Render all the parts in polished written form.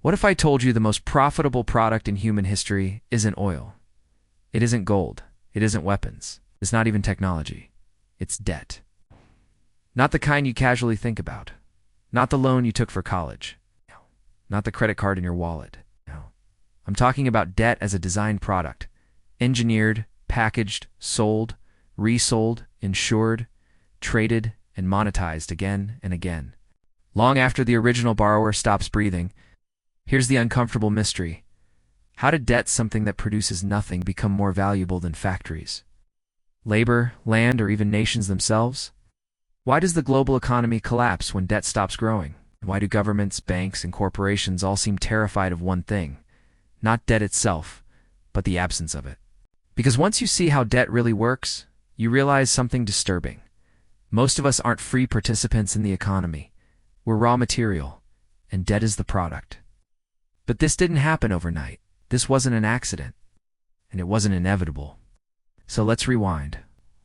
What if I told you the most profitable product in human history isn't oil? It isn't gold. It isn't weapons. It's not even technology. It's debt. Not the kind you casually think about. Not the loan you took for college. No. Not the credit card in your wallet. No. I'm talking about debt as a design product. Engineered, packaged, sold, resold, insured, traded, and monetized again and again. Long after the original borrower stops breathing. Here's the uncomfortable mystery. How did debt, something that produces nothing, become more valuable than factories, labor, land, or even nations themselves? Why does the global economy collapse when debt stops growing? Why do governments, banks, and corporations all seem terrified of one thing? Not debt itself, but the absence of it. Because once you see how debt really works, you realize something disturbing. Most of us aren't free participants in the economy. We're raw material, and debt is the product. But this didn't happen overnight. This wasn't an accident, and it wasn't inevitable. So let's rewind.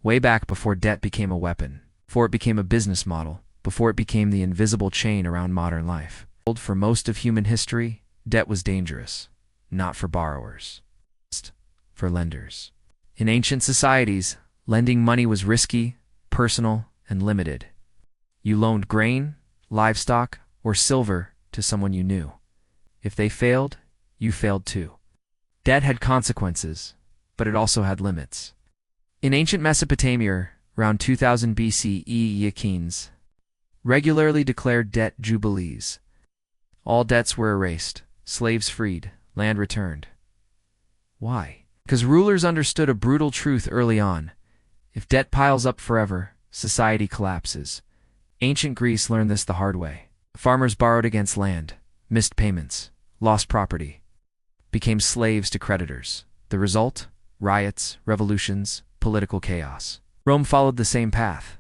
Way back before debt became a weapon, before it became a business model, before it became the invisible chain around modern life. For most of human history, debt was dangerous, not for borrowers, for lenders. In ancient societies, lending money was risky, personal, and limited. You loaned grain, livestock, or silver to someone you knew. If they failed, you failed too. Debt had consequences, but it also had limits. In ancient Mesopotamia, around 2000 BCE, kings regularly declared debt jubilees. All debts were erased, slaves freed, land returned. Why? Because rulers understood a brutal truth early on. If debt piles up forever, society collapses. Ancient Greece learned this the hard way. Farmers borrowed against land, missed payments, lost property, became slaves to creditors. The result? Riots, revolutions, political chaos. Rome followed the same path.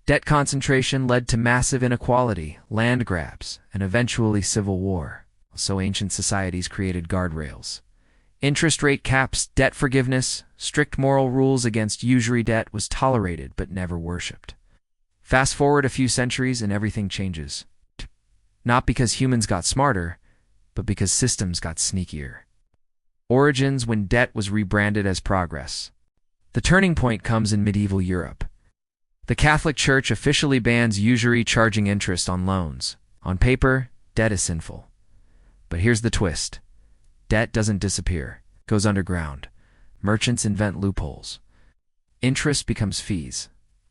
Debt concentration led to massive inequality, land grabs, and eventually civil war. So ancient societies created guardrails. Interest rate caps, debt forgiveness, strict moral rules against usury. Debt was tolerated but never worshipped. Fast forward a few centuries and everything changes. Not because humans got smarter, but because systems got sneakier. Origins: when debt was rebranded as progress. The turning point comes in medieval Europe. The Catholic Church officially bans usury, charging interest on loans. On paper, debt is sinful. But here's the twist. Debt doesn't disappear, it goes underground. Merchants invent loopholes. Interest becomes fees.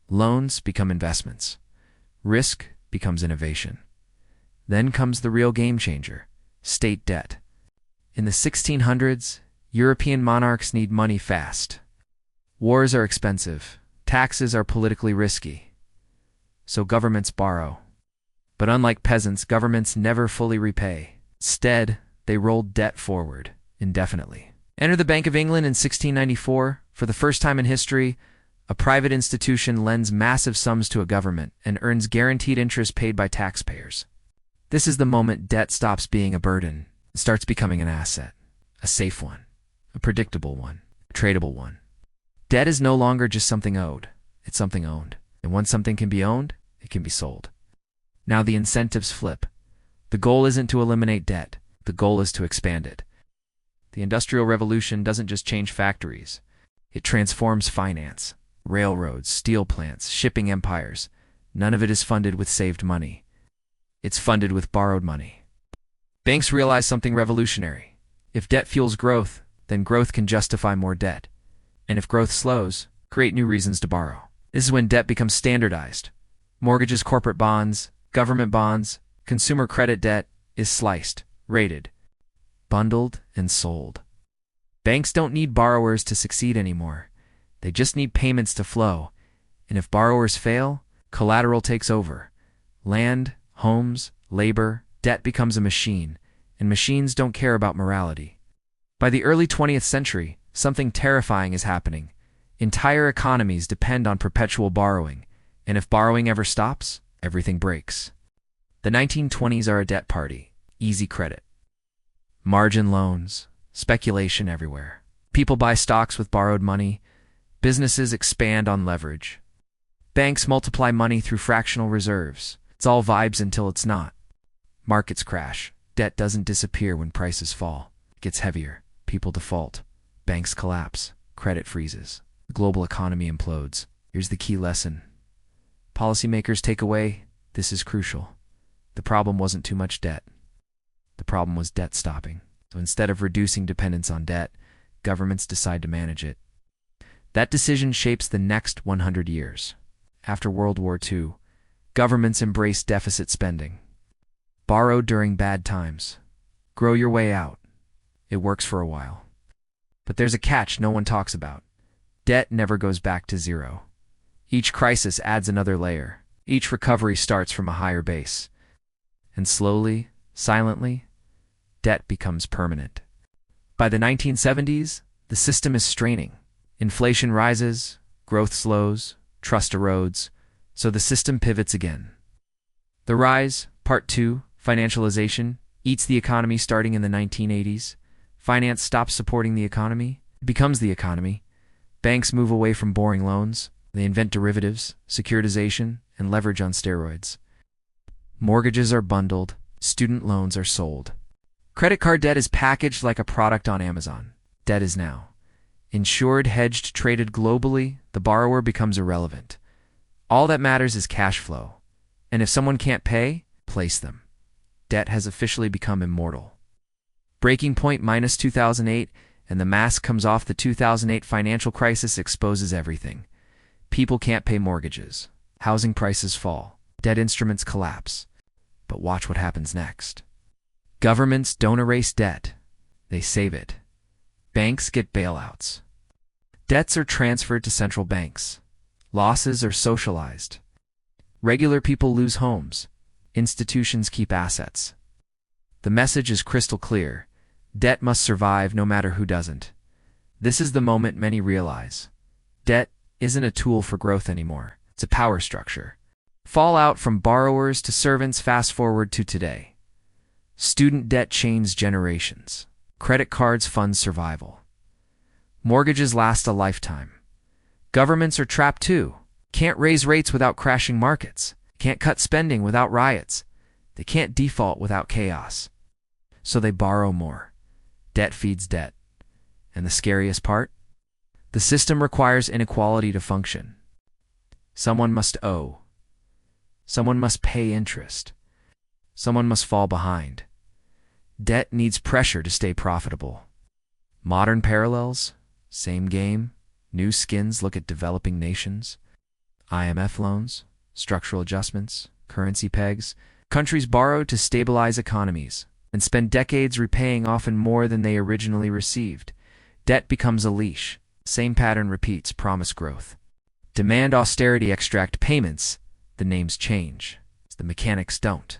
Loans become investments. Risk becomes innovation. Then comes the real game changer: state debt. In the 1600s, European monarchs need money fast. Wars are expensive. Taxes are politically risky. So governments borrow. But unlike peasants, governments never fully repay. Instead, they rolled debt forward indefinitely. Enter the Bank of England in 1694. For the first time in history, a private institution lends massive sums to a government and earns guaranteed interest paid by taxpayers. This is the moment debt stops being a burden and starts becoming an asset. A safe one, a predictable one, a tradable one. Debt is no longer just something owed, it's something owned. And once something can be owned, it can be sold. Now the incentives flip. The goal isn't to eliminate debt, the goal is to expand it. The Industrial Revolution doesn't just change factories, it transforms finance. Railroads, steel plants, shipping empires. None of it is funded with saved money. It's funded with borrowed money. Banks realize something revolutionary. If debt fuels growth, then growth can justify more debt. And if growth slows, create new reasons to borrow. This is when debt becomes standardized. Mortgages, corporate bonds, government bonds, consumer credit debt is sliced, rated, bundled, and sold. Banks don't need borrowers to succeed anymore. They just need payments to flow. And if borrowers fail, collateral takes over. Land, homes, labor, debt becomes a machine, and machines don't care about morality. By the early 20th century, something terrifying is happening. Entire economies depend on perpetual borrowing, and if borrowing ever stops, everything breaks. The 1920s are a debt party. Easy credit, margin loans, speculation everywhere. People buy stocks with borrowed money. Businesses expand on leverage. Banks multiply money through fractional reserves. It's all vibes until it's not. Markets crash. Debt doesn't disappear when prices fall. It gets heavier. People default. Banks collapse. Credit freezes. The global economy implodes. Here's the key lesson. Policymakers take away, this is crucial. The problem wasn't too much debt. The problem was debt stopping. So instead of reducing dependence on debt, governments decide to manage it. That decision shapes the next 100 years. After World War II, governments embraced deficit spending. Borrow during bad times. Grow your way out. It works for a while. But there's a catch no one talks about. Debt never goes back to zero. Each crisis adds another layer. Each recovery starts from a higher base. And slowly, silently, debt becomes permanent. By the 1970s, the system is straining. Inflation rises, growth slows, trust erodes, so the system pivots again. The rise, Part 2, financialization, eats the economy starting in the 1980s. Finance stops supporting the economy, it becomes the economy. Banks move away from boring loans. They invent derivatives, securitization, and leverage on steroids. Mortgages are bundled, student loans are sold. Credit card debt is packaged like a product on Amazon. Debt is now insured, hedged, traded globally. The borrower becomes irrelevant. All that matters is cash flow. And if someone can't pay, place them. Debt has officially become immortal. Breaking point minus 2008, and the mask comes off. The 2008 financial crisis exposes everything. People can't pay mortgages. Housing prices fall. Debt instruments collapse. But watch what happens next. Governments don't erase debt. They save it. Banks get bailouts. Debts are transferred to central banks. Losses are socialized. Regular people lose homes. Institutions keep assets. The message is crystal clear. Debt must survive no matter who doesn't. This is the moment many realize. Debt isn't a tool for growth anymore. It's a power structure. Fallout from borrowers to servants. Fast forward to today. Student debt chains generations. Credit cards fund survival. Mortgages last a lifetime. Governments are trapped too. Can't raise rates without crashing markets. Can't cut spending without riots. They can't default without chaos. So they borrow more. Debt feeds debt. And the scariest part? The system requires inequality to function. Someone must owe. Someone must pay interest. Someone must fall behind. Debt needs pressure to stay profitable. Modern parallels? Same game. New skins. Look at developing nations. IMF loans, structural adjustments, currency pegs. Countries borrow to stabilize economies and spend decades repaying often more than they originally received. Debt becomes a leash. Same pattern repeats. Promise growth. Demand austerity, extract payments. The names change. The mechanics don't.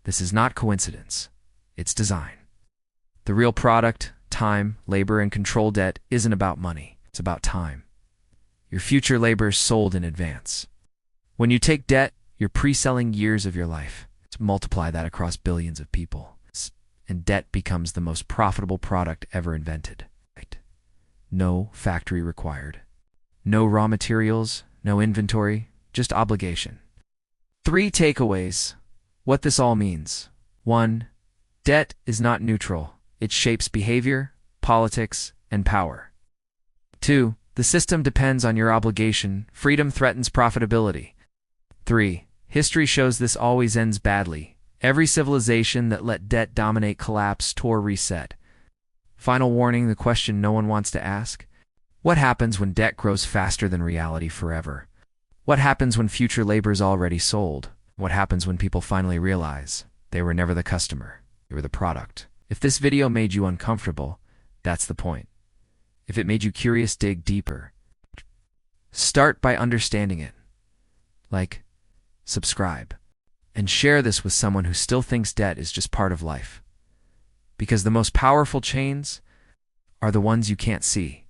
This is not coincidence. It's design. The real product, time, labor, and control debt isn't about money. It's about time. Your future labor is sold in advance. When you take debt, you're pre-selling years of your life. To multiply that across billions of people. And debt becomes the most profitable product ever invented. No factory required. No raw materials, no inventory, just obligation. 3 takeaways. What this all means. 1. Debt is not neutral. It shapes behavior, politics, and power. 2. The system depends on your obligation. Freedom threatens profitability. 3. History shows this always ends badly. Every civilization that let debt dominate collapsed or reset. Final warning, the question no one wants to ask. What happens when debt grows faster than reality forever? What happens when future labor is already sold? What happens when people finally realize they were never the customer, they were the product? If this video made you uncomfortable, that's the point. If it made you curious, dig deeper. Start by understanding it. Like, subscribe, and share this with someone who still thinks debt is just part of life. Because the most powerful chains are the ones you can't see.